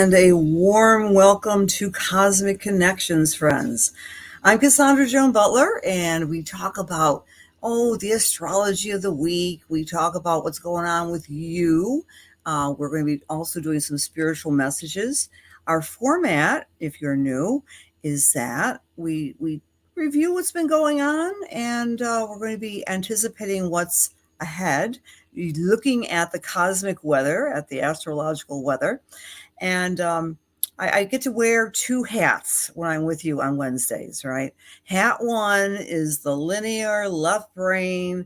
and a warm welcome to Cosmic Connections, friends. I'm Cassandra Joan Butler, and we talk about, the astrology of the week. We talk about what's going on with you. We're going to be also doing some spiritual messages. Our format, if you're new, is that we review what's been going on, and we're going to be anticipating what's ahead, looking at the cosmic weather, at the astrological weather. And I get to wear two hats when I'm with you on Wednesdays, right? Hat one is the linear, left brain,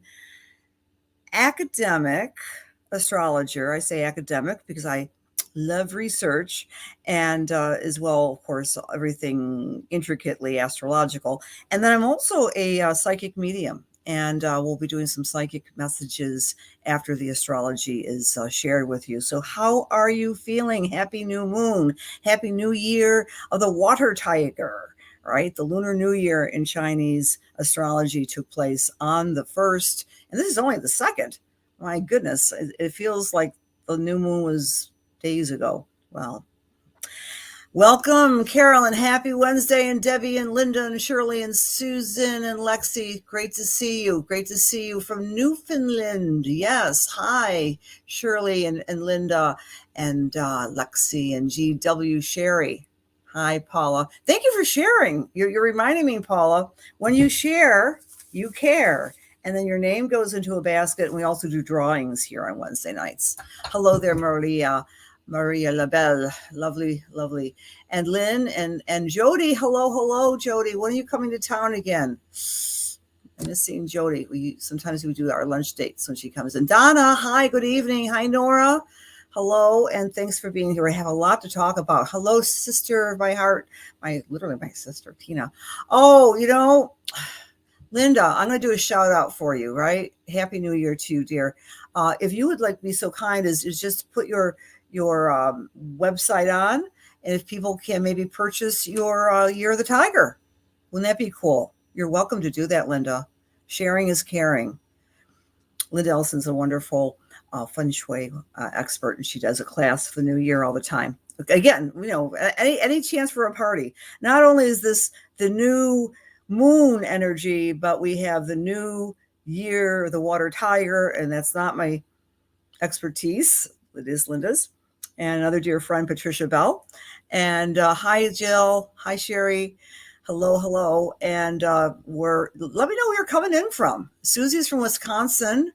academic astrologer. I say academic because I love research, and as well, of course, everything intricately astrological. And then I'm also a psychic medium, and we'll be doing some psychic messages after the astrology is shared with you. So how are you feeling? Happy new moon. Happy new year of the water tiger, right? The Lunar New Year in Chinese astrology took place on the 1st, and this is only the 2nd. My goodness, it feels like the new moon was days ago. Well, welcome, Carol, and happy Wednesday, and Debbie, and Linda, and Shirley, and Susan, and Lexi. Great to see you. Great to see you from Newfoundland. Yes. Hi, Shirley, and Linda, and Lexi, and GW Sherry. Hi, Paula. Thank you for sharing. You're reminding me, Paula, when you share, you care. And then your name goes into a basket, and we also do drawings here on Wednesday nights. Hello there, Maria LaBelle. Lovely, lovely. And Lynn and Jody. Hello, Jody. When are you coming to town again? I'm missing Jody. Sometimes we do our lunch dates when she comes in. Donna, hi, good evening. Hi, Nora. Hello, and thanks for being here. I have a lot to talk about. Hello, sister of my heart. Literally my sister, Tina. Oh, Linda, I'm going to do a shout out for you, right? Happy New Year to you, dear. If you would like to be so kind as just put your website on, and if people can maybe purchase your Year of the Tiger. Wouldn't that be cool? You're welcome to do that, Linda. Sharing is caring. Linda Ellison's a wonderful feng shui expert, and she does a class for the new year all the time. Again, any chance for a party. Not only is this the new moon energy, but we have the new year, the water tiger, and that's not my expertise. It is Linda's. And another dear friend, Patricia Bell. And hi, Jill. Hi, Sherry. Hello. And let me know where you're coming in from. Susie's from Wisconsin.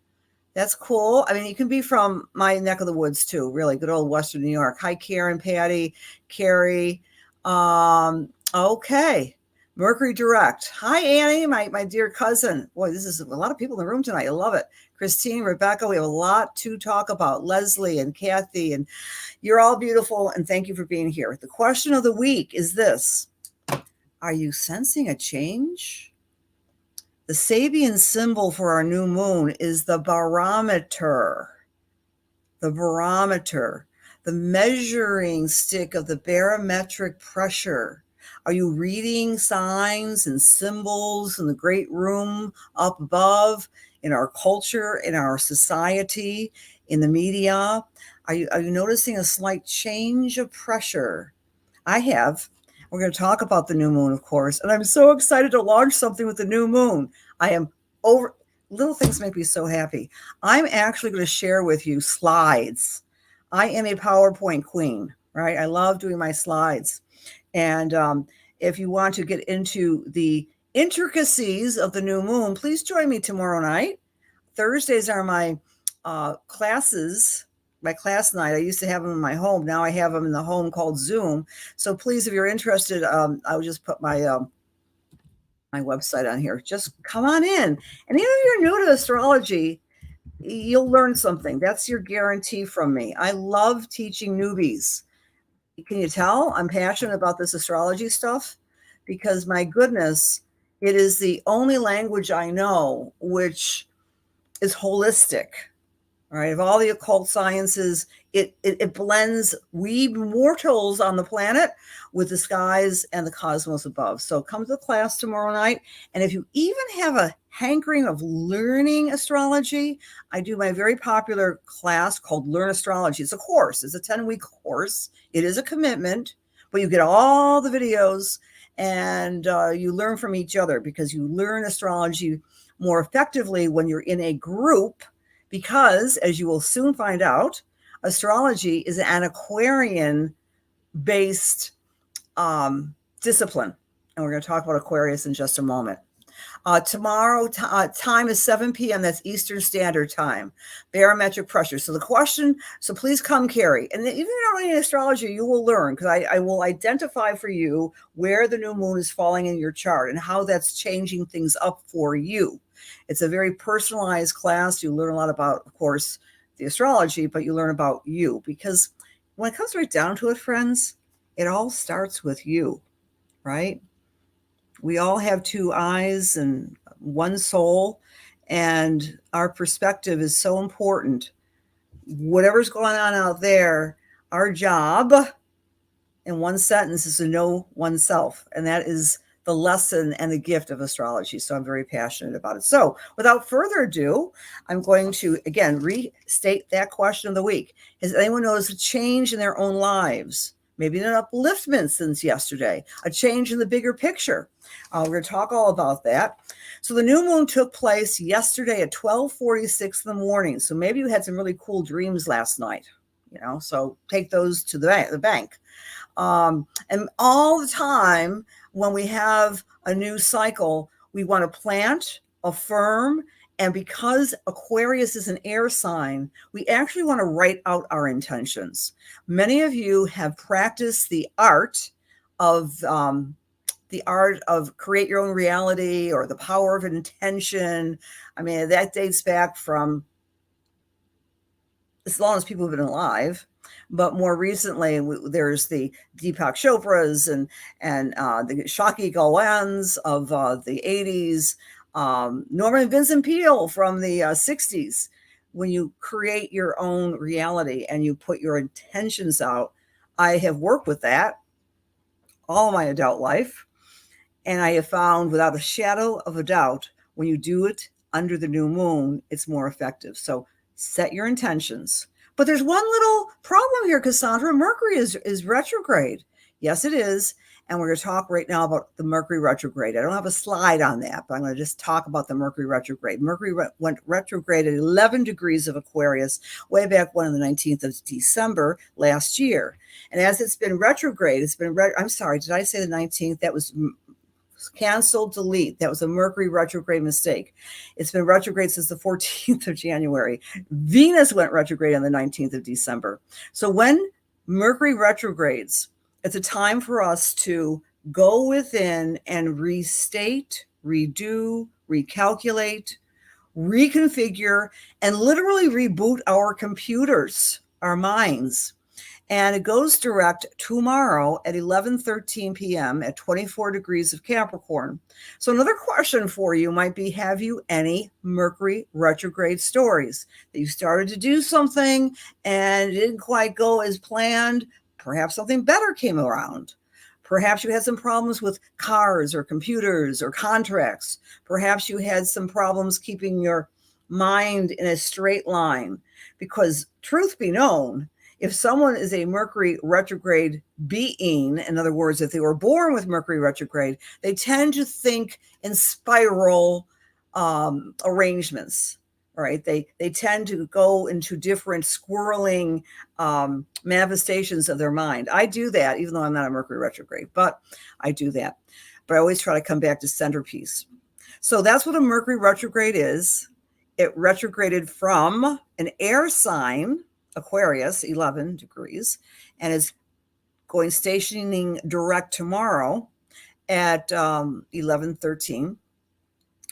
That's cool. I mean, you can be from my neck of the woods too, really. Good old Western New York. Hi, Karen, Patty, Carrie. Okay. Mercury direct. Hi, Annie, my dear cousin. Boy, this is a lot of people in the room tonight. I love it. Christine, Rebecca, we have a lot to talk about. Leslie and Kathy, and you're all beautiful, and thank you for being here. The question of the week is this. Are you sensing a change? The Sabian symbol for our new moon is the barometer. The barometer, the measuring stick of the barometric pressure. Are you reading signs and symbols in the great room up above, in our culture, in our society, in the media? Are you noticing a slight change of pressure? I have. We're going to talk about the new moon, of course, and I'm so excited to launch something with the new moon. I am over. Little things make me so happy. I'm actually going to share with you slides. I am a PowerPoint queen, right? I love doing my slides. And if you want to get into the intricacies of the new moon, please join me tomorrow night. Thursdays are my classes. My class night. I used to have them in my home. Now I have them in the home called Zoom. So please, if you're interested, I'll just put my my website on here. Just come on in. And even if you're new to astrology, you'll learn something. That's your guarantee from me. I love teaching newbies. Can you tell I'm passionate about this astrology stuff? Because my goodness, it is the only language I know which is holistic. All right, of all the occult sciences, it blends we mortals on the planet with the skies and the cosmos above. So come to the class tomorrow night. And if you even have a hankering of learning astrology, I do my very popular class called Learn Astrology. It's a course. It's a 10-week course. It is a commitment, but you get all the videos and you learn from each other, because you learn astrology more effectively when you're in a group, because, as you will soon find out, astrology is an Aquarian-based discipline. And we're going to talk about Aquarius in just a moment. Tomorrow, time is 7 p.m. That's Eastern Standard Time. Barometric pressure. So the question, so please come, Carrie. And even if you don't know any astrology, you will learn, because I will identify for you where the new moon is falling in your chart and how that's changing things up for you. It's a very personalized class. You learn a lot about, of course, the astrology, but you learn about you, because when it comes right down to it, friends, it all starts with you, right? We all have two eyes and one soul, and our perspective is so important. Whatever's going on out there, our job in one sentence is to know oneself, and that is the lesson and the gift of astrology. So I'm very passionate about it. So without further ado, I'm going to, again, restate that question of the week. Has anyone noticed a change in their own lives? Maybe an upliftment since yesterday, a change in the bigger picture. We're going to talk all about that. So the new moon took place yesterday at 12:46 in the morning. So maybe you had some really cool dreams last night, so take those to the bank. And all the time when we have a new cycle, we want to plant, affirm, and because Aquarius is an air sign, we actually want to write out our intentions. Many of you have practiced the art of create your own reality, or the power of intention. I mean, that dates back from as long as people have been alive. But more recently, there's the Deepak Chopras and the Shakti Gawans of the 80s, Norman Vincent Peale from the 60s. When you create your own reality and you put your intentions out, I have worked with that all my adult life. And I have found, without a shadow of a doubt, when you do it under the new moon, it's more effective. So set your intentions. But there's one little problem here, Cassandra. Mercury is retrograde. Yes, it is. And we're going to talk right now about the Mercury retrograde. I don't have a slide on that, but I'm going to just talk about the Mercury retrograde. Mercury went retrograde at 11 degrees of Aquarius way back when, on the 19th of December last year. And as it's been retrograde, I'm sorry, did I say the 19th? That was cancel, delete. That was a Mercury retrograde mistake. It's been retrograde since the 14th of January. Venus went retrograde on the 19th of December. So when Mercury retrogrades, it's a time for us to go within and restate, redo, recalculate, reconfigure, and literally reboot our computers, our minds. And it goes direct tomorrow at 11:13 p.m. at 24 degrees of Capricorn. So another question for you might be, have you any Mercury retrograde stories that you started to do something and it didn't quite go as planned? Perhaps something better came around. Perhaps you had some problems with cars or computers or contracts. Perhaps you had some problems keeping your mind in a straight line. Because truth be known, if someone is a Mercury retrograde being, in other words, if they were born with Mercury retrograde, they tend to think in spiral arrangements, right? They tend to go into different swirling manifestations of their mind. I do that, even though I'm not a Mercury retrograde, but I do that. But I always try to come back to centerpiece. So that's what a Mercury retrograde is. It retrograded from an air sign, Aquarius, 11 degrees, and is stationing direct tomorrow at 11:13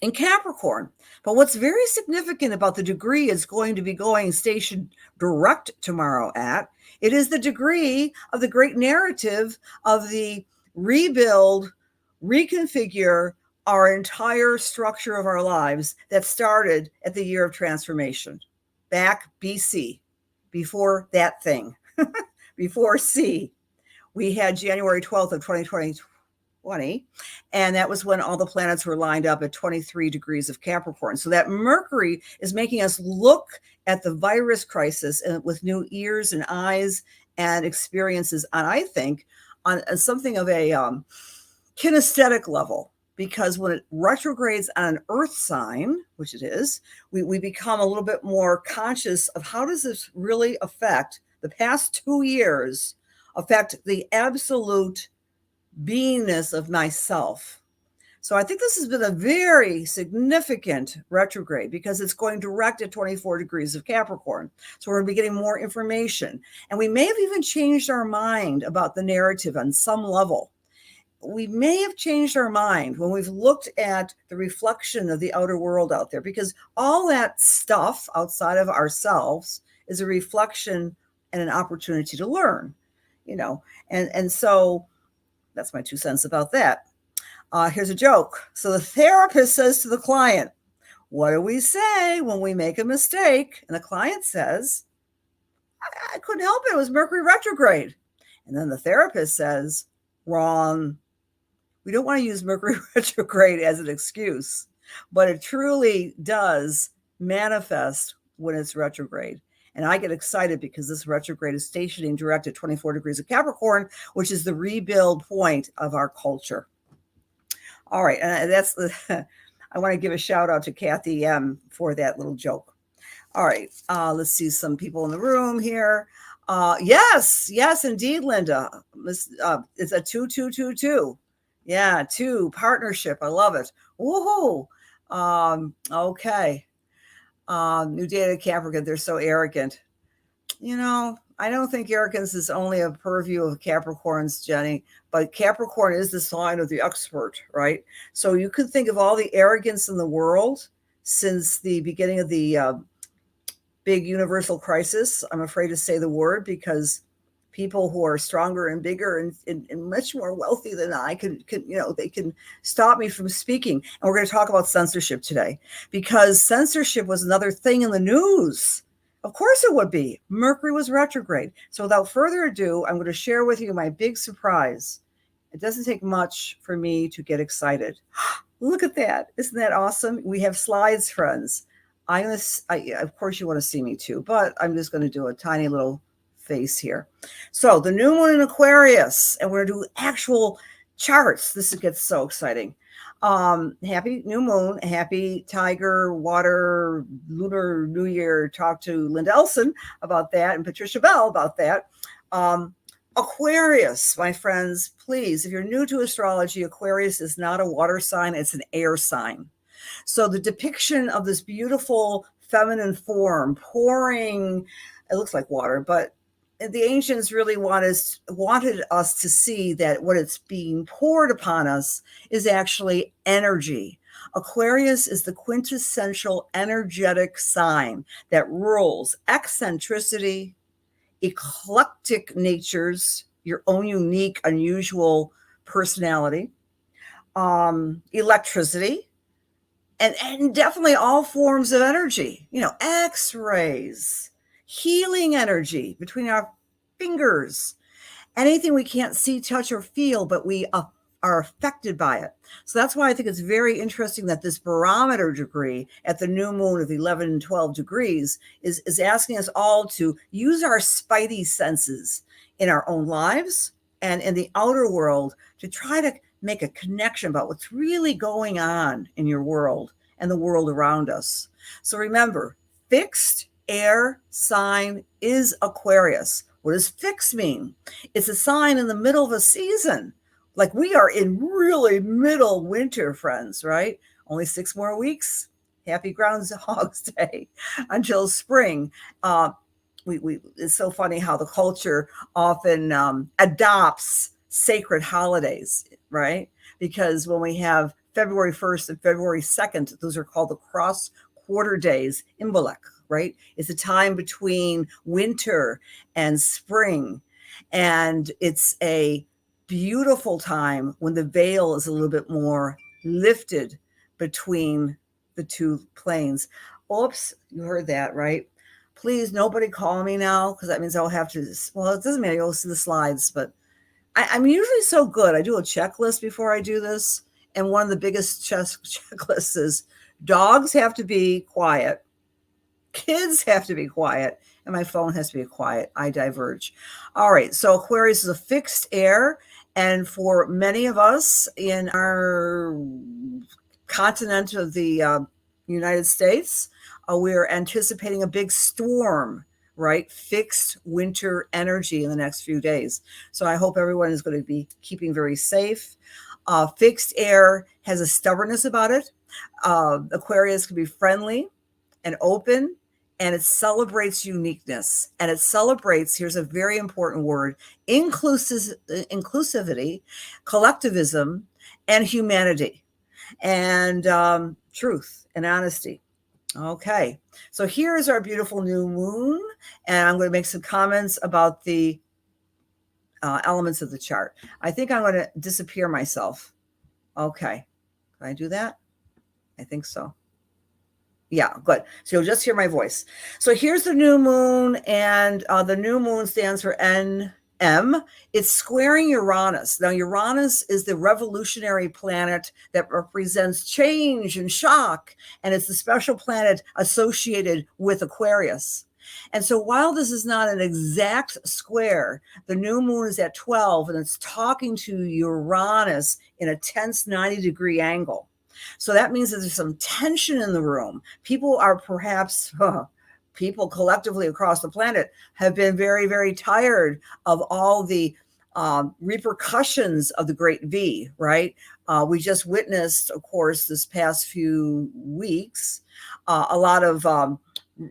in Capricorn. But what's very significant about the degree it's going to be going stationed direct tomorrow at, it is the degree of the great narrative of the rebuild, reconfigure our entire structure of our lives that started at the year of transformation. back BC, before that thing, before C, we had January 12th of 2020, and that was when all the planets were lined up at 23 degrees of Capricorn. So that Mercury is making us look at the virus crisis with new ears and eyes and experiences, and I think on something of a kinesthetic level, because when it retrogrades on an earth sign, which it is, we become a little bit more conscious of how does this really affect the past 2 years, affect the absolute beingness of myself. So I think this has been a very significant retrograde because it's going direct at 24 degrees of Capricorn. So we're going to be getting more information. And we may have even changed our mind about the narrative on some level. We may have changed our mind when we've looked at the reflection of the outer world out there, because all that stuff outside of ourselves is a reflection and an opportunity to learn, and so that's my 2 cents about that. Here's a joke. So the therapist says to the client, what do we say when we make a mistake? And the client says, I couldn't help it. It was Mercury retrograde. And then the therapist says, wrong. We don't want to use Mercury retrograde as an excuse, but it truly does manifest when it's retrograde. And I get excited because this retrograde is stationing direct at 24 degrees of Capricorn, which is the rebuild point of our culture. All right. And that's I want to give a shout out to Kathy M for that little joke. All right. Let's see some people in the room here. Yes, indeed, Linda. It's a 2222. Yeah, 2 partnership. I love it. Woohoo. Okay. New data Capricorn. They're so arrogant. I don't think arrogance is only a purview of Capricorns, Jenny, but Capricorn is the sign of the expert, right? So you could think of all the arrogance in the world since the beginning of the big universal crisis. I'm afraid to say the word because people who are stronger and bigger and much more wealthy than I can, they can stop me from speaking. And we're going to talk about censorship today because censorship was another thing in the news. Of course it would be. Mercury was retrograde. So without further ado, I'm going to share with you my big surprise. It doesn't take much for me to get excited. Look at that. Isn't that awesome? We have slides, friends. Of course you want to see me too, but I'm just going to do a tiny little face here. So the new moon in Aquarius, and we're going to do actual charts. This gets so exciting. Happy new moon, happy Tiger, Water, Lunar New Year. Talk to Linda Elson about that and Patricia Bell about that. Aquarius, my friends, please, if you're new to astrology, Aquarius is not a water sign, it's an air sign. So the depiction of this beautiful feminine form pouring, it looks like water, but the ancients really wanted us to see that what it's being poured upon us is actually energy. Aquarius is the quintessential energetic sign that rules eccentricity, eclectic natures, your own unique, unusual personality, electricity, and definitely all forms of energy, X-rays, healing energy between our fingers, anything we can't see, touch, or feel, but we are affected by it. So that's why I think it's very interesting that this barometer degree at the new moon of 11 and 12 degrees is asking us all to use our spidey senses in our own lives and in the outer world to try to make a connection about what's really going on in your world and the world around us. So remember, fixed air sign is Aquarius. What does fixed mean? It's a sign in the middle of a season. Like we are in really middle winter, friends, right? Only 6 more weeks. Happy Groundhog's Day until spring. It's so funny how the culture often adopts sacred holidays, right? Because when we have February 1st and February 2nd, those are called the cross quarter days, Imbolc, right? It's a time between winter and spring. And it's a beautiful time when the veil is a little bit more lifted between the two planes. Oops, you heard that, right? Please, nobody call me now, because that means I'll have to, well, it doesn't matter. You'll see the slides, but I'm usually so good. I do a checklist before I do this. And one of the biggest checklists is dogs have to be quiet. Kids have to be quiet. And my phone has to be quiet. I diverge. All right. So Aquarius is a fixed air. And for many of us in our continent of the United States, we are anticipating a big storm, right? Fixed winter energy in the next few days. So I hope everyone is going to be keeping very safe. Fixed air has a stubbornness about it. Aquarius can be friendly and open, and it celebrates uniqueness. And it celebrates, here's a very important word, inclusivity, collectivism, and humanity, and truth and honesty. Okay, so here is our beautiful new moon, and I'm going to make some comments about the elements of the chart. I think I'm going to disappear myself. Okay, can I do that? I think so. Yeah, good. So you'll just hear my voice. So here's the new moon, and the new moon stands for NM. It's squaring Uranus. Now, Uranus is the revolutionary planet that represents change and shock, and it's the special planet associated with Aquarius. And so while this is not an exact square, the new moon is at 12, and it's talking to Uranus in a tense 90-degree angle. So that means that there's some tension in the room. People are perhaps, people collectively across the planet have been very, very tired of all the repercussions of the Great V, right? We just witnessed, of course, this past few weeks, a lot of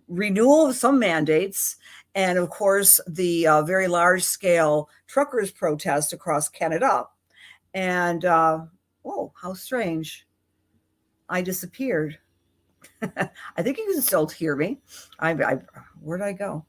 renewal of some mandates, and of course, the very large-scale truckers' protest across Canada. And, oh, how strange. I disappeared. I think you can still hear me. Where'd I go?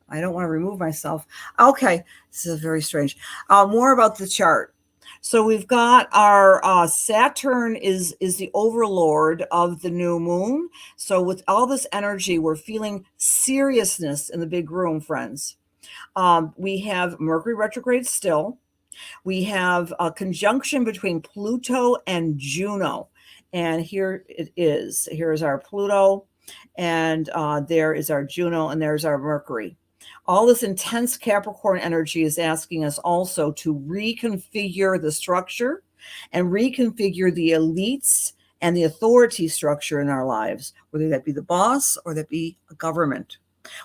I don't want to remove myself. Okay, this is very strange. More about the chart. So we've got our Saturn is the overlord of the new moon. So with all this energy, we're feeling seriousness in the big room, friends. We have Mercury retrograde still. We have a conjunction between Pluto and Juno. And here it is. Here is our Pluto, and there is our Juno, and there's our Mercury. All this intense Capricorn energy is asking us also to reconfigure the structure and reconfigure the elites and the authority structure in our lives, whether that be the boss or that be a government.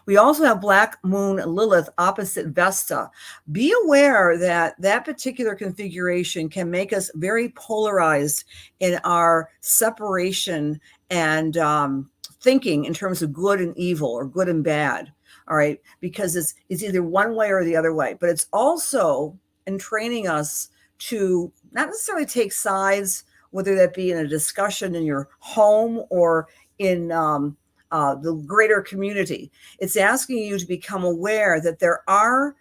We also have Black Moon Lilith opposite Vesta. Be aware that that particular configuration can make us very polarized in our separation and thinking in terms of good and evil or good and bad. All right, because it's either one way or the other way. But it's also entraining us to not necessarily take sides, whether that be in a discussion in your home or in the greater community. It's asking you to become aware that there are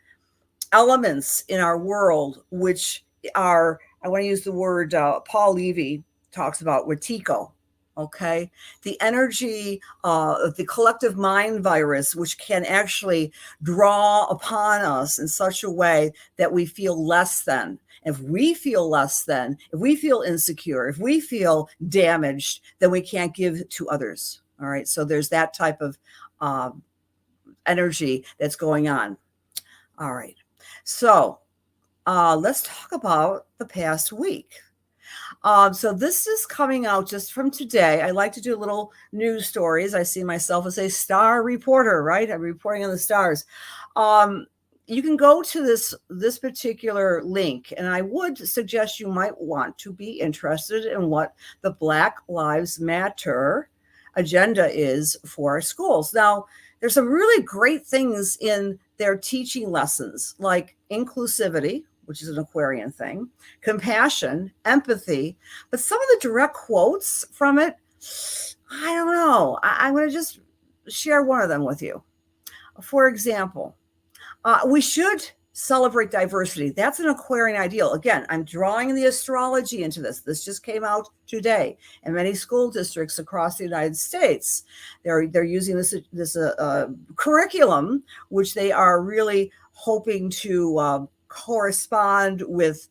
elements in our world which are, I want to use the word Paul Levy talks about, Wetiko. Okay, the energy of the collective mind virus, which can actually draw upon us in such a way that we feel less than. If we feel less than, if we feel insecure, if we feel damaged, then we can't give to others. All right, so there's that type of energy that's going on. All right, so let's talk about the past week. So this is coming out just from today. I like to do little news stories. I see myself as a star reporter, right? I'm reporting on the stars. You can go to this particular link, and I would suggest you might want to be interested in what the Black Lives Matter agenda is for our schools. Now, there's some really great things in their teaching lessons, like inclusivity, which is an Aquarian thing, compassion, empathy. But some of the direct quotes from it, I don't know. I'm going to just share one of them with you. For example, we should celebrate diversity. That's an Aquarian ideal. Again, I'm drawing the astrology into this. This just came out today, and many school districts across the United States, they're using this curriculum, which they are really hoping to correspond with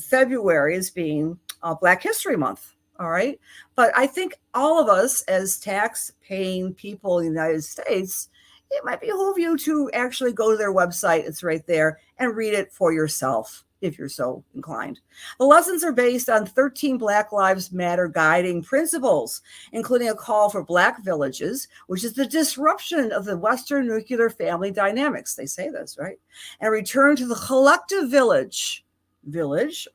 February as being Black History Month. All right. But I think all of us as tax paying people in the United States, it might behoove you to actually go to their website. It's right there, and read it for yourself if you're so inclined. The lessons are based on 13 Black Lives Matter guiding principles, including a call for Black villages, which is the disruption of the Western nuclear family dynamics. They say this, right? And return to the collective village,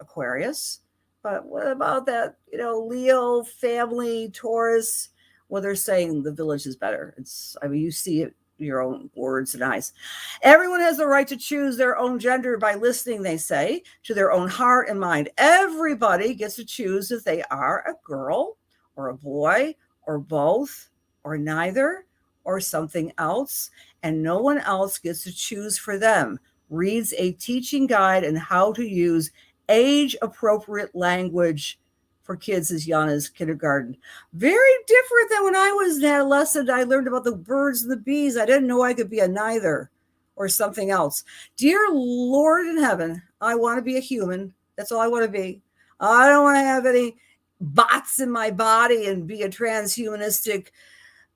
Aquarius. But what about that, Leo, family, Taurus? Well, they're saying the village is better. You see it, your own words and eyes. Everyone has the right to choose their own gender by listening, they say, to their own heart and mind. Everybody gets to choose if they are a girl or a boy or both or neither or something else, and no one else gets to choose for them. Reads a teaching guide on how to use age-appropriate language for kids as young as kindergarten. Very different than when I was an adolescent. I learned about the birds and the bees. I didn't know I could be a neither or something else. Dear Lord in heaven, I want to be a human. That's all I want to be. I don't want to have any bots in my body and be a transhumanistic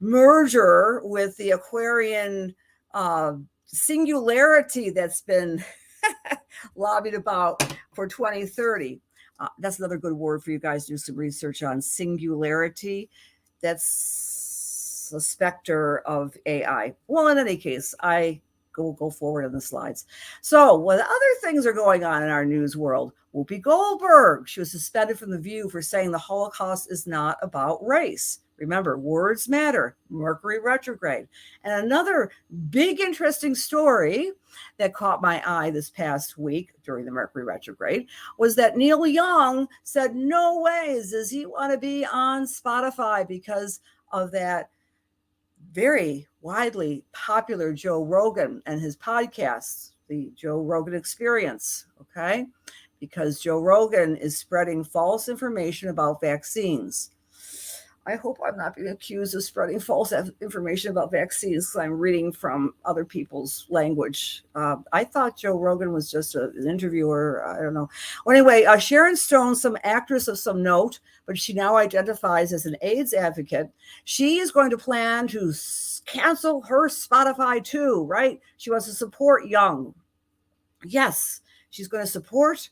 merger with the Aquarian singularity that's been lobbied about for 2030. That's another good word for you guys to do some research on. Singularity. That's the specter of AI. Well, in any case, I will go forward on the slides. So what other things are going on in our news world? Whoopi Goldberg. She was suspended from The View for saying the Holocaust is not about race. Remember, words matter. Mercury retrograde. And another big interesting story that caught my eye this past week during the Mercury retrograde was that Neil Young said no ways does he want to be on Spotify because of that very widely popular Joe Rogan and his podcasts, the Joe Rogan Experience, okay? Because Joe Rogan is spreading false information about vaccines. I hope I'm not being accused of spreading false information about vaccines because I'm reading from other people's language. I thought Joe Rogan was just an interviewer. I don't know. Well, anyway, Sharon Stone, some actress of some note, but she now identifies as an AIDS advocate. She is going to plan to cancel her Spotify too, right? She wants to support Young. Yes, she's going to support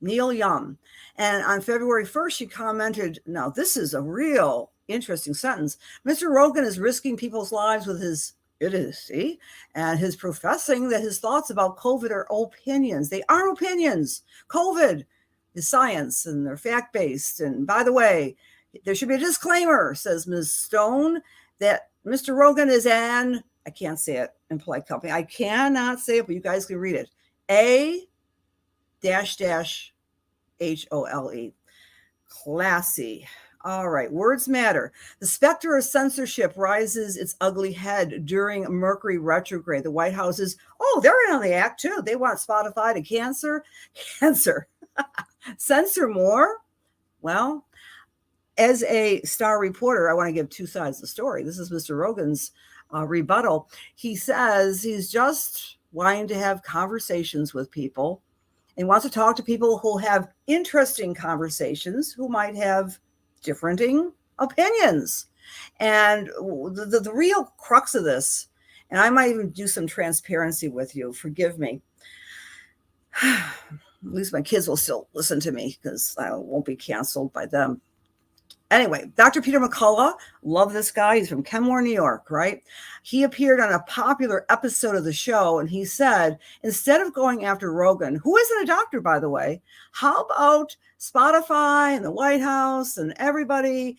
Neil Young. And on February 1st, she commented, now this is a real interesting sentence. Mr. Rogan is risking people's lives with his idiocy and his professing that his thoughts about COVID are opinions. They aren't opinions. COVID is science and they're fact-based. And by the way, there should be a disclaimer, says Ms. Stone, that Mr. Rogan is I can't say it in polite company. I cannot say it, but you guys can read it. A-HOLE. Classy. All right. Words matter. The specter of censorship rises its ugly head during Mercury retrograde. The White House is, they're in on the act too. They want Spotify to censor more. Well, as a star reporter, I want to give two sides of the story. This is Mr. Rogan's rebuttal. He says he's just wanting to have conversations with people. He wants to talk to people who have interesting conversations, who might have differing opinions. And the real crux of this, and I might even do some transparency with you, forgive me. At least my kids will still listen to me because I won't be canceled by them. Anyway, Dr. Peter McCullough, love this guy. He's from Kenmore, New York, right? He appeared on a popular episode of the show, and he said, instead of going after Rogan, who isn't a doctor, by the way, how about Spotify and the White House and everybody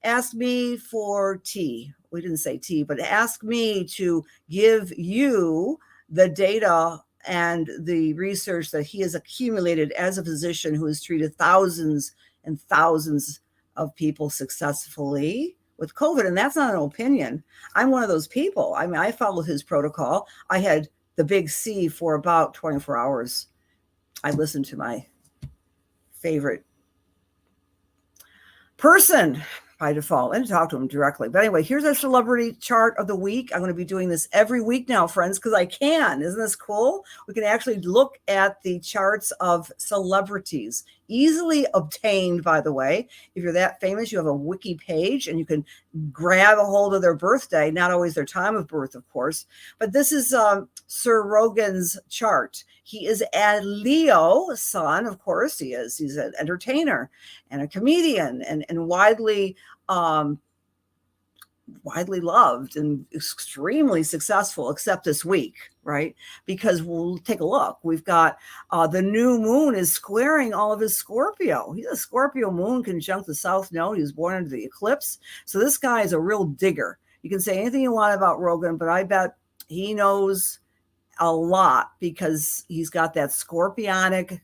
asked me for tea? We didn't say tea, but asked me to give you the data and the research that he has accumulated as a physician who has treated thousands and thousands of people successfully with COVID. And that's not an opinion. I'm one of those people. I mean, I followed his protocol. I had the big C for about 24 hours. I listened to my favorite person by default and talk to them directly. But anyway, here's our celebrity chart of the week. I'm going to be doing this every week now, friends, because I can. Isn't this cool? We can actually look at the charts of celebrities, easily obtained, by the way. If you're that famous, you have a wiki page and you can grab a hold of their birthday, not always their time of birth, of course. But this is Sir Rogan's chart. He is a Leo sun, of course he is. He's an entertainer and a comedian and widely loved and extremely successful, except this week, right? Because we'll take a look. We've got the new moon is squaring all of his Scorpio. He's a Scorpio moon conjunct the South Node. He was born into the eclipse. So this guy is a real digger. You can say anything you want about Rogan, but I bet he knows a lot because he's got that scorpionic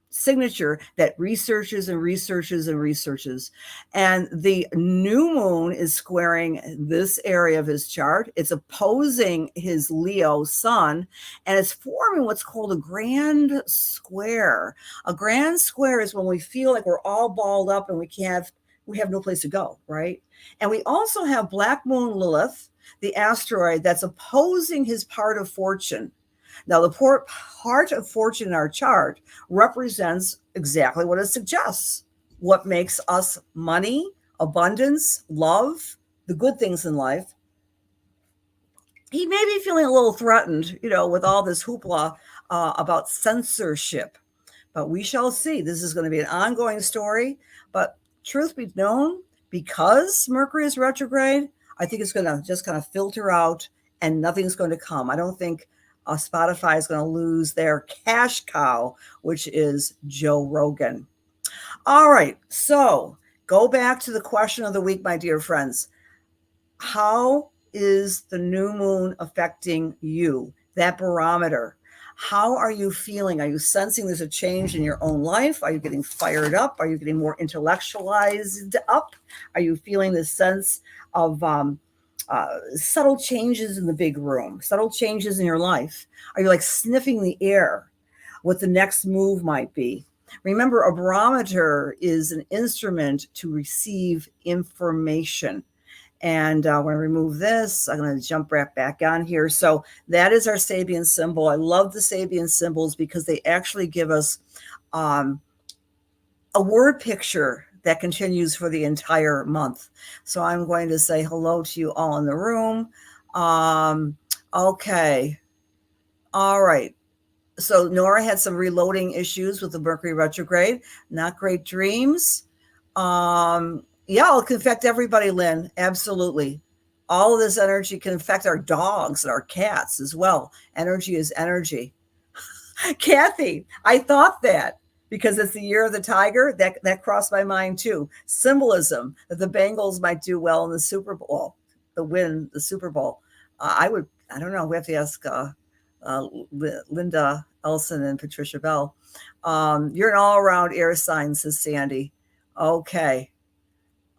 signature that researches and researches and researches. And the new moon is squaring this area of his chart. It's opposing his Leo sun, and it's forming what's called a grand square. A grand square is when we feel like we're all balled up and we have no place to go, right? And we also have Black Moon Lilith, the asteroid that's opposing his part of fortune. Now, the part of fortune in our chart represents exactly what it suggests. What makes us money, abundance, love, the good things in life. He may be feeling a little threatened, with all this hoopla about censorship. But we shall see. This is going to be an ongoing story. But truth be known, because Mercury is retrograde, I think it's going to just kind of filter out and nothing's going to come. I don't think Spotify is going to lose their cash cow, which is Joe Rogan. All right. So go back to the question of the week, my dear friends. How is the new moon affecting you? That barometer. How are you feeling? Are you sensing there's a change in your own life? Are you getting fired up? Are you getting more intellectualized up? Are you feeling this sense of subtle changes in the big room, subtle changes in your life? Are you like sniffing the air, what the next move might be? Remember, a barometer is an instrument to receive information. And when I remove this, I'm going to jump right back on here. So that is our Sabian symbol. I love the Sabian symbols because they actually give us a word picture that continues for the entire month. So I'm going to say hello to you all in the room. Okay. All right. So Nora had some reloading issues with the Mercury retrograde. Not great dreams. Yeah, it can affect everybody, Lynn. Absolutely. All of this energy can affect our dogs and our cats as well. Energy is energy. Kathy, I thought that because it's the year of the tiger. That crossed my mind too. Symbolism that the Bengals might do well in the Super Bowl, the Super Bowl. I don't know. We have to ask Linda Elson and Patricia Bell. You're an all-around air sign, says Sandy. Okay.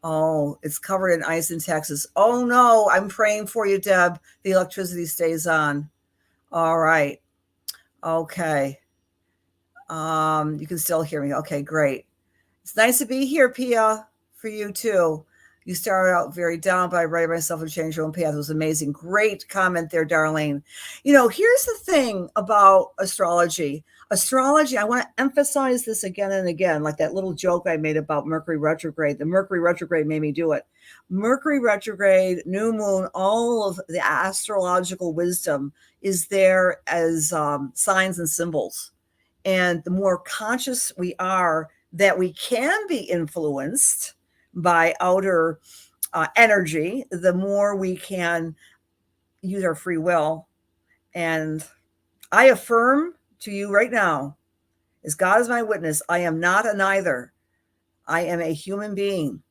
Oh, it's covered in ice in Texas. Oh no, I'm praying for you, Deb. The electricity stays on. All right. Okay. You can still hear me. Okay, great. It's nice to be here, Pia, for you too. You started out very down, but I read myself and changed your own path. It was amazing. Great comment there, Darlene. Here's the thing about astrology. Astrology, I want to emphasize this again and again, like that little joke I made about Mercury retrograde. The Mercury retrograde made me do it. Mercury retrograde, new moon, all of the astrological wisdom is there as signs and symbols. And the more conscious we are that we can be influenced by outer energy, the more we can use our free will. And I affirm to you right now, as God is my witness, I am not a neither. I am a human being.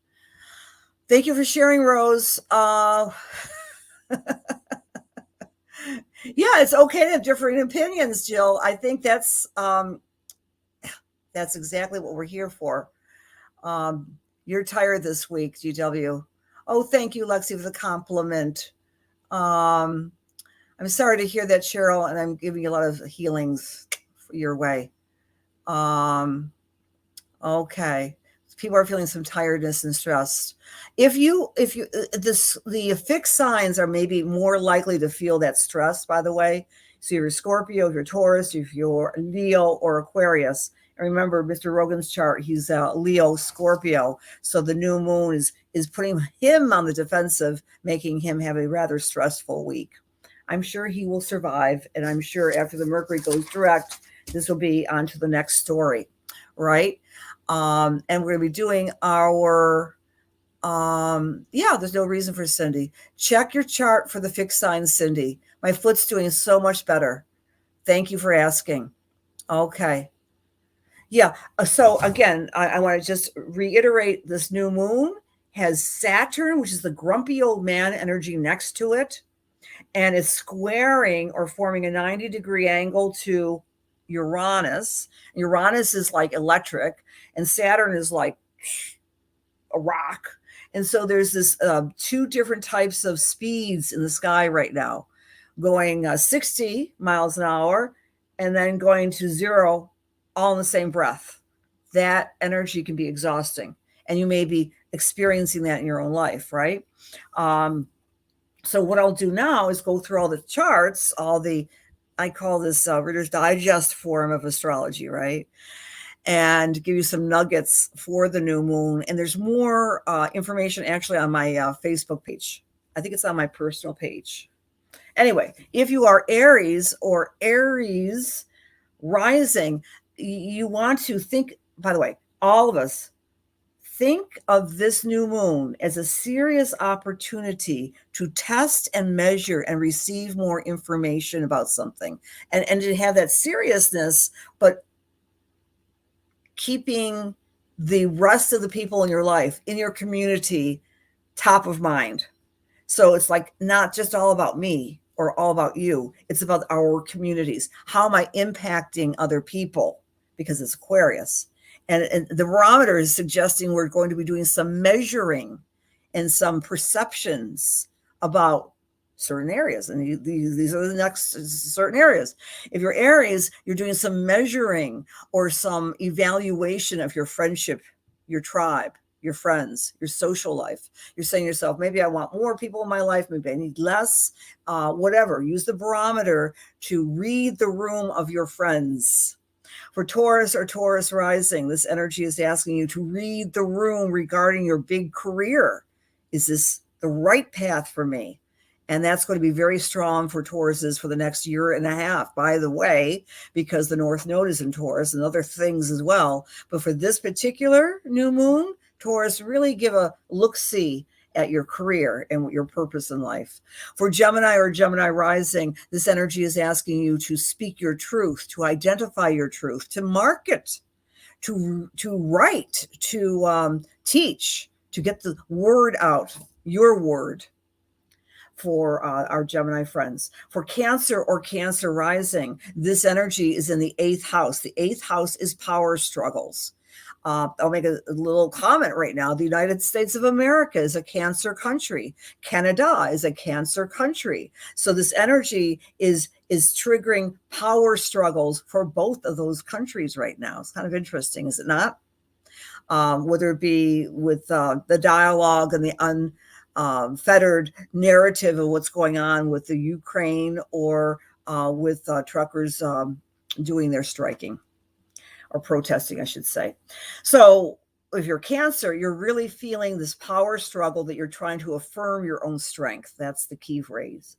Thank you for sharing, Rose. Yeah, it's okay to have differing opinions, Jill. I think that's exactly what we're here for. You're tired this week, GW. Oh, thank you, Lexi, for the compliment. I'm sorry to hear that, Cheryl, and I'm giving you a lot of healings your way. Okay. People are feeling some tiredness and stress. If the fixed signs are maybe more likely to feel that stress, by the way. So if you're Scorpio, if you're Taurus, if you're Leo or Aquarius. And remember, Mr. Rogan's chart, he's Leo Scorpio. So the new moon is putting him on the defensive, making him have a rather stressful week. I'm sure he will survive. And I'm sure after the Mercury goes direct, this will be on to the next story, right? And we're going to be doing our, there's no reason for Cindy. Check your chart for the fixed sign, Cindy. My foot's doing so much better. Thank you for asking. Okay. Yeah. So again, I want to just reiterate this new moon has Saturn, which is the grumpy old man energy next to it. And it's squaring or forming a 90-degree angle to Uranus. Uranus is like electric, and Saturn is like a rock. And so there's this two different types of speeds in the sky right now, going 60 miles an hour and then going to 0 all in the same breath. That energy can be exhausting, and you may be experiencing that in your own life, right? So what I'll do now is go through all the charts, I call this Reader's Digest form of astrology, right? And give you some nuggets for the new moon. And there's more information actually on my Facebook page. I think it's on my personal page. Anyway, if you are Aries or Aries rising, you want to think, by the way, all of us, think of this new moon as a serious opportunity to test and measure and receive more information about something, and to have that seriousness, but keeping the rest of the people in your life, in your community, top of mind. So it's like not just all about me or all about you. It's about our communities. How am I impacting other people? Because it's Aquarius. And the barometer is suggesting we're going to be doing some measuring and some perceptions about certain areas. And these are the next certain areas. If you're Aries, you're doing some measuring or some evaluation of your friendship, your tribe, your friends, your social life. You're saying to yourself, maybe I want more people in my life, maybe I need less, whatever. Use the barometer to read the room of your friends. For Taurus or Taurus rising, this energy is asking you to read the room regarding your big career. Is this the right path for me? And that's going to be very strong for Tauruses for the next year and a half, by the way, because the North Node is in Taurus and other things as well. But for this particular new moon, Taurus, really give a look-see at your career and your purpose in life. For Gemini or Gemini rising, this energy is asking you to speak your truth, to identify your truth, to market, to write, to teach, to get the word out, your word, for our Gemini friends. For Cancer or Cancer rising, this energy is in the 8th house. The 8th house is power struggles. I'll make a little comment right now. The United States of America is a Cancer country. Canada is a Cancer country. So this energy is triggering power struggles for both of those countries right now. It's kind of interesting, is it not? Whether it be with the dialogue and the unfettered narrative of what's going on with the Ukraine or with truckers doing their striking. Or protesting, I should say. So if you're Cancer, you're really feeling this power struggle that you're trying to affirm your own strength. That's the key phrase.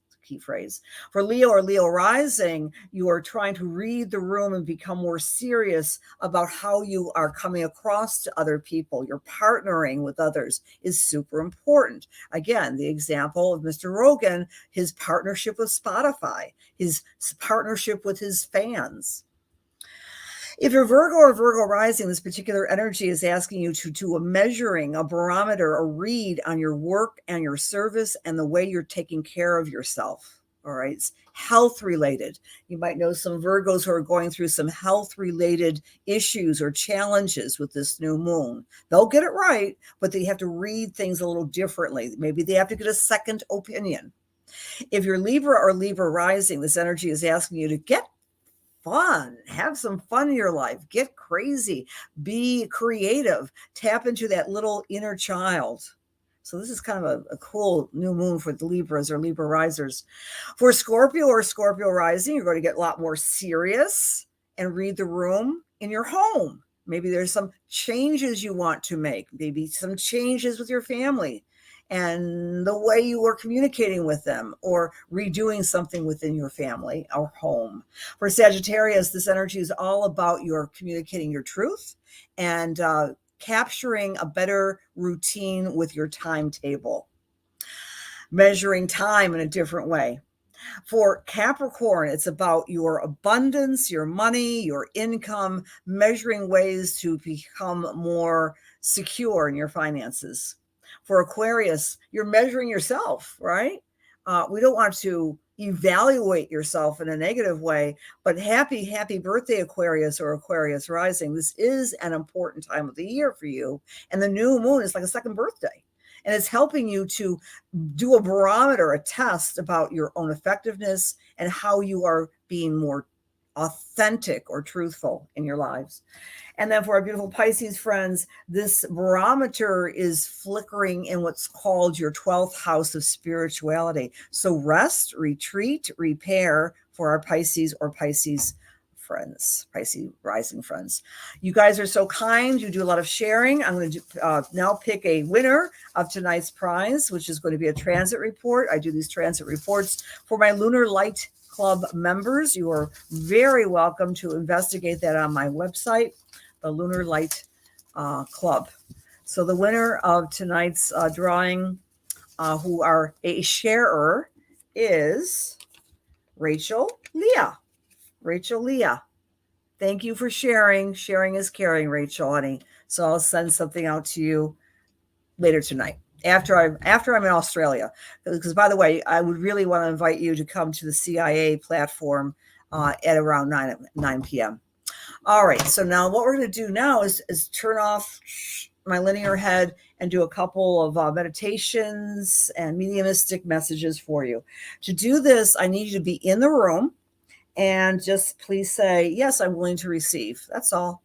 For Leo or Leo rising, you are trying to read the room and become more serious about how you are coming across to other people. Your partnering with others is super important. Again, the example of Mr. Rogan, his partnership with Spotify, his partnership with his fans. If you're Virgo or Virgo rising, this particular energy is asking you to do a measuring, a barometer, a read on your work and your service and the way you're taking care of yourself. All right. It's health related. You might know some Virgos who are going through some health related issues or challenges with this new moon. They'll get it right, but they have to read things a little differently. Maybe they have to get a second opinion. If you're Libra or Libra rising, this energy is asking you to get fun, have some fun in your life, get crazy, be creative, tap into that little inner child. So this is kind of a cool new moon for the Libras or Libra risers. For Scorpio or Scorpio rising, you're going to get a lot more serious and read the room in your home. Maybe there's some changes you want to make, maybe some changes with your family and the way you are communicating with them, or redoing something within your family or home. For Sagittarius, this energy is all about your communicating your truth and capturing a better routine with your timetable, measuring time in a different way. For Capricorn, it's about your abundance, your money, your income, measuring ways to become more secure in your finances. For Aquarius, you're measuring yourself, right? We don't want to evaluate yourself in a negative way, but happy birthday, Aquarius or Aquarius rising. This is an important time of the year for you. And the new moon is like a second birthday. And it's helping you to do a barometer, a test about your own effectiveness and how you are being more authentic or truthful in your lives. And then for our beautiful Pisces friends, this barometer is flickering in what's called your 12th house of spirituality. So rest, retreat, repair for our Pisces or Pisces friends, Pisces rising friends. You guys are so kind. You do a lot of sharing. I'm going to now pick a winner of tonight's prize, which is going to be a transit report. I do these transit reports for my Lunar Light Club members. You are very welcome to investigate that on my website, the Lunar Light Club. So the winner of tonight's drawing, who are a sharer, is Rachel Leah. Rachel Leah. Thank you for sharing. Sharing is caring, Rachel, honey. So I'll send something out to you later tonight after I'm in Australia. Because by the way, I would really want to invite you to come to the CIA platform at around 9 p.m. All right. So now what we're going to do now is turn off my linear head and do a couple of meditations and mediumistic messages for you. To do this, I need you to be in the room. And just please say, yes, I'm willing to receive. That's all.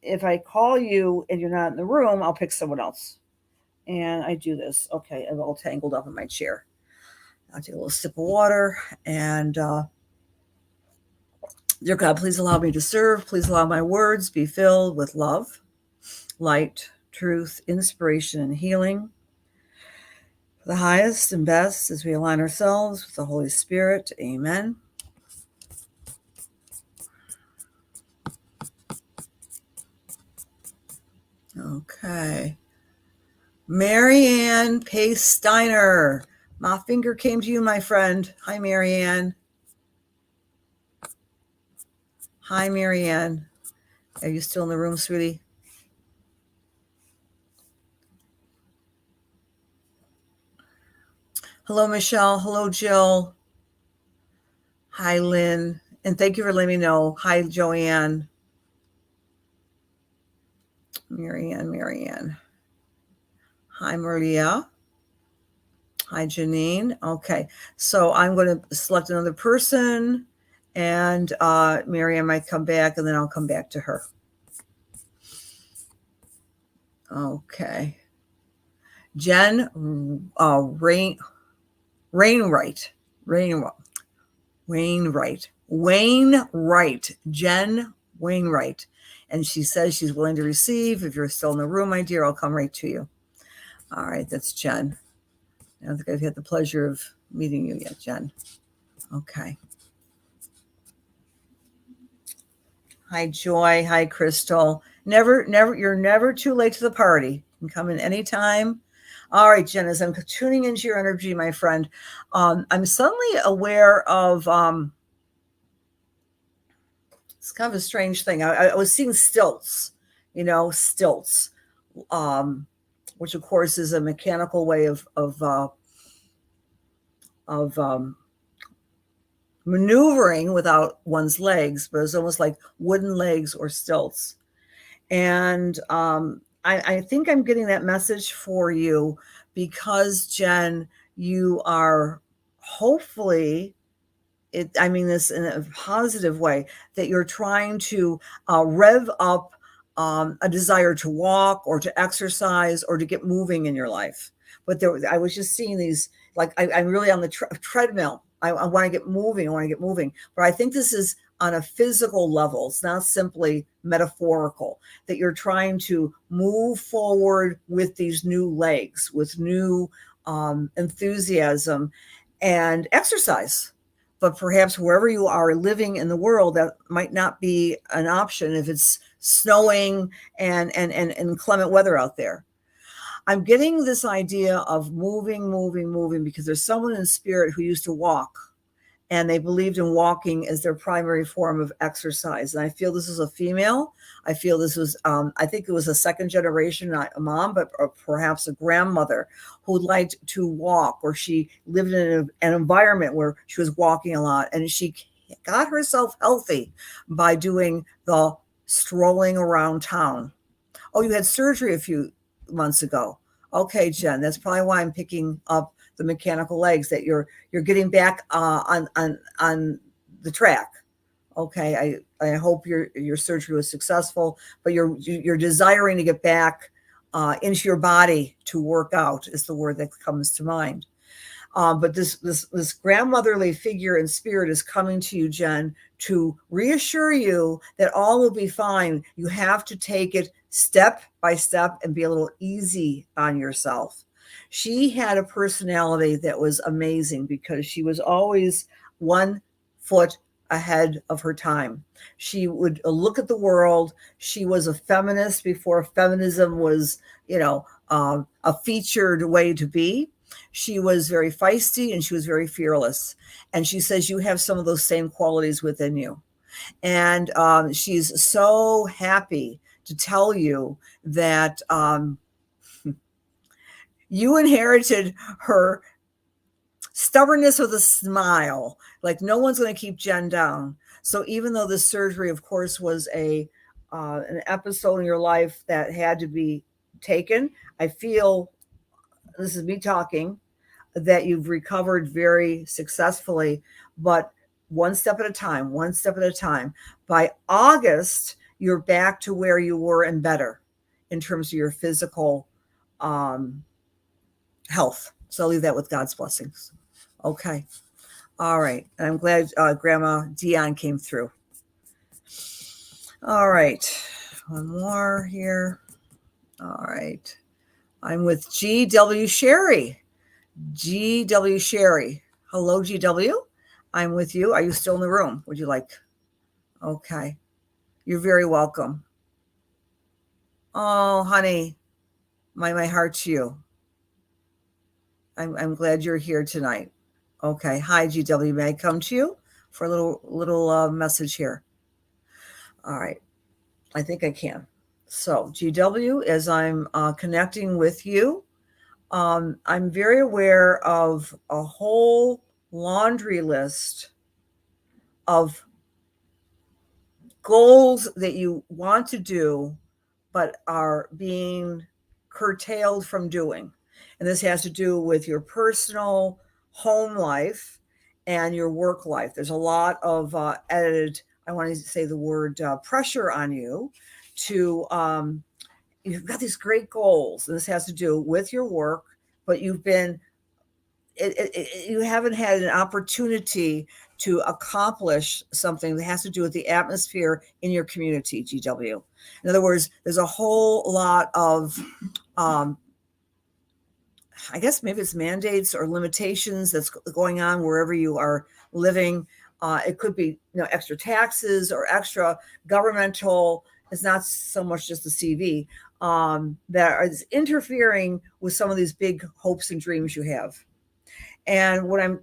If I call you and you're not in the room, I'll pick someone else. And I do this. Okay, I'm all tangled up in my chair. I'll take a little sip of water. And dear God, please allow me to serve. Please allow my words be filled with love, light, truth, inspiration, and healing. The highest and best as we align ourselves with the Holy Spirit. Amen. Okay. Marianne Pace Steiner. My finger came to you, my friend. Hi, Marianne. Hi, Marianne. Are you still in the room, sweetie? Hello, Michelle. Hello, Jill. Hi, Lynn. And thank you for letting me know. Hi, Joanne. Marianne. Hi, Maria. Hi, Janine. Okay. So I'm going to select another person, and Marianne might come back, and then I'll come back to her. Okay. Jen Wainwright. Jen Wainwright. And she says she's willing to receive. If you're still in the room, my dear, I'll come right to you. All right, that's Jen. I don't think I've had the pleasure of meeting you yet, Jen. Okay. Hi, Joy. Hi, Crystal. You're never too late to the party. You can come in anytime. All right, Jen, as I'm tuning into your energy, my friend, I'm suddenly aware of it's kind of a strange thing. I was seeing stilts, which of course is a mechanical way of maneuvering without one's legs, but it's almost like wooden legs or stilts. And I think I'm getting that message for you because, Jen, you are hopefully, I mean this in a positive way, that you're trying to rev up a desire to walk or to exercise or to get moving in your life. But I was just seeing these, like I'm really on the treadmill. I want to get moving. I want to get moving. But I think this is on a physical level. It's not simply metaphorical, that you're trying to move forward with these new legs, with new enthusiasm and exercise. But perhaps wherever you are living in the world, that might not be an option if it's snowing and inclement weather out there. I'm getting this idea of moving, because there's someone in spirit who used to walk, and they believed in walking as their primary form of exercise. And I feel this is a female. I feel this was, I think it was a second generation, not a mom, but perhaps a grandmother who liked to walk, or she lived in an environment where she was walking a lot, and she got herself healthy by doing the strolling around town. Oh, you had surgery a few months ago. Okay, Jen, that's probably why I'm picking up the mechanical legs, that you're getting back on the track. Okay, I hope your surgery was successful, but you're desiring to get back into your body to work out is the word that comes to mind. But this grandmotherly figure in spirit is coming to you, Jen, to reassure you that all will be fine. You have to take it step by step and be a little easy on yourself. She had a personality that was amazing because she was always 1 foot ahead of her time. She would look at the world. She was a feminist before feminism was, a featured way to be. She was very feisty and she was very fearless. And she says you have some of those same qualities within you. And she's so happy to tell you that you inherited her stubbornness with a smile. Like no one's going to keep Jen down. So even though this surgery, of course, was an episode in your life that had to be taken, I feel, this is me talking, that you've recovered very successfully, but one step at a time, one step at a time. By August, you're back to where you were and better in terms of your physical health. So I'll leave that with God's blessings. Okay. All right. And I'm glad Grandma Dion came through. All right. One more here. All right. I'm with GW Sherry. GW Sherry. Hello, GW. I'm with you. Are you still in the room? Would you like? Okay. You're very welcome. Oh, honey, my heart to you. I'm glad you're here tonight. Okay. Hi, GW. May I come to you for a little message here? All right. I think I can. So, GW, as I'm connecting with you, I'm very aware of a whole laundry list of goals that you want to do, but are being curtailed from doing. And this has to do with your personal home life and your work life. There's a lot of added, I want to say the word pressure on you to, you've got these great goals, and this has to do with your work, but you've been, you haven't had an opportunity to accomplish something that has to do with the atmosphere in your community, GW. In other words, there's a whole lot of, I guess maybe it's mandates or limitations that's going on wherever you are living. It could be, extra taxes or extra governmental. It's not so much just the CV that is interfering with some of these big hopes and dreams you have. And what I'm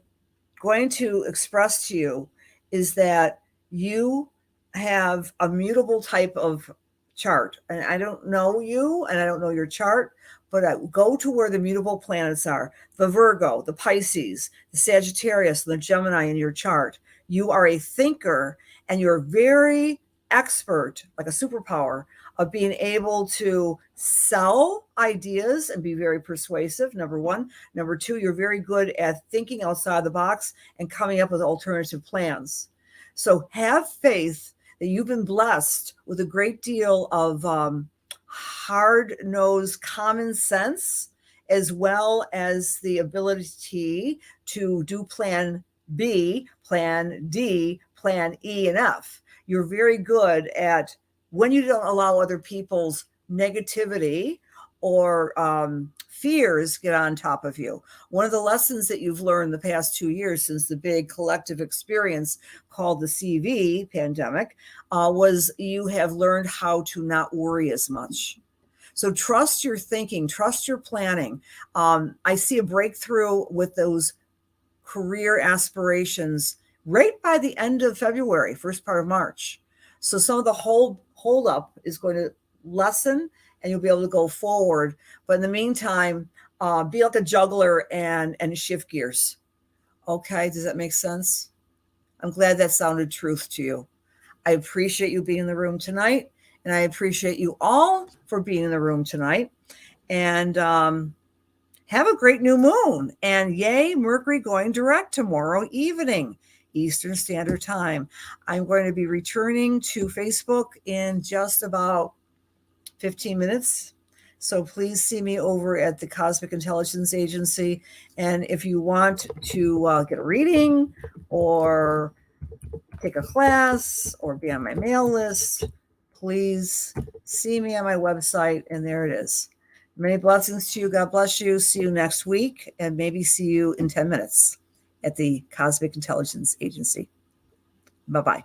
going to express to you is that you have a mutable type of chart. And I don't know you and I don't know your chart, but I go to where the mutable planets are, the Virgo, the Pisces, the Sagittarius, and the Gemini in your chart. You are a thinker and you're very expert, like a superpower, of being able to sell ideas and be very persuasive, number one. Number two, you're very good at thinking outside the box and coming up with alternative plans. So have faith that you've been blessed with a great deal of hard-nosed common sense, as well as the ability to do plan B, plan D, plan E, and F. You're very good at, when you don't allow other people's negativity or fears get on top of you. One of the lessons that you've learned the past 2 years since the big collective experience called the CV pandemic was you have learned how to not worry as much. So trust your thinking, trust your planning. I see a breakthrough with those career aspirations right by the end of February, first part of March. So some of the hold up is going to lessen and you'll be able to go forward. But in the meantime, be like a juggler and shift gears. Okay, does that make sense? I'm glad that sounded truth to you. I appreciate you being in the room tonight, and I appreciate you all for being in the room tonight. And have a great new moon. And yay, Mercury going direct tomorrow evening, Eastern Standard Time. I'm going to be returning to Facebook in just about 15 minutes. So please see me over at the Cosmic Intelligence Agency. And if you want to get a reading or take a class or be on my mail list, please see me on my website. And there it is. Many blessings to you. God bless you. See you next week, and maybe see you in 10 minutes at the Cosmic Intelligence Agency. Bye-bye.